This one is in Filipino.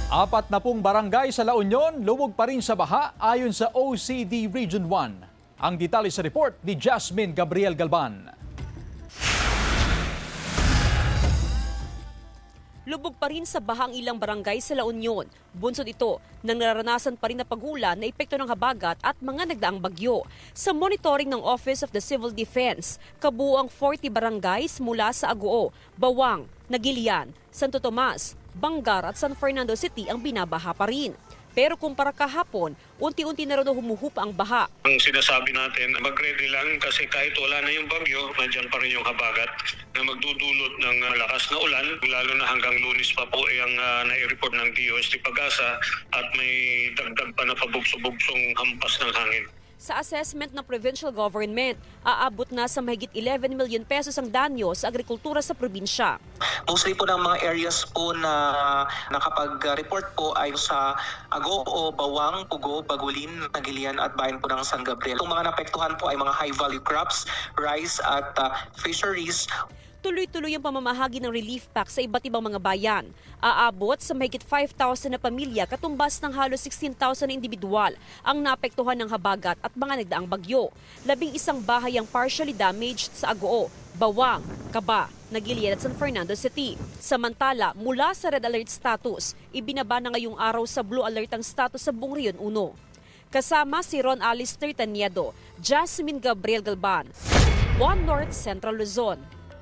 40 barangay sa La Union lubog pa rin sa baha ayon sa OCD Region 1. Ang detalye sa report ni Jasmine Gabriel Galban. Lubog pa rin sa bahang ilang barangay sa La Union. Bunsod ito ng nararanasan pa rin na pagulan na epekto ng habagat at mga nagdaang bagyo. Sa monitoring ng Office of the Civil Defense, kabuuang 40 barangays mula sa Agoo, Bawang, Nagilian, Santo Tomas, Bangar at San Fernando City ang binabaha pa rin. Pero kumpara kahapon, unti-unti na raw humuhupa ang baha. Ang sinasabi natin, mag-ready lang kasi kahit wala na yung bagyo, nandyan pa rin yung habagat na magdudulot ng malakas na ulan. Lalo na hanggang Lunes pa po yung nai-report ng DOST Pag-asa at may dagdag pa na pabugso-bugsong hampas ng hangin. Sa assessment ng provincial government, aabot na sa mahigit 11 million pesos ang danyo sa agrikultura sa probinsya. Mostly po ng mga areas po na nakapag-report po ay sa Agoo, Bawang, Pugo, Bagulin, Nagilian at bayan po ng San Gabriel. Itong mga napektuhan po ay mga high-value crops, rice at fisheries. Tuloy-tuloy ang pamamahagi ng relief pack sa iba't ibang mga bayan. Aabot sa mahigit 5,000 na pamilya katumbas ng halos 16,000 na individual ang naapektuhan ng habagat at mga nagdaang bagyo. 11 bahay ang partially damaged sa Agoo, Bawang, Kaba, Nagilian at San Fernando City. Samantala, mula sa red alert status, ibinaba na ngayong araw sa blue alert ang status sa buong Rion 1. Kasama si Ron Alistair Taniedo, Jasmine Gabriel Galban, One North Central Luzon.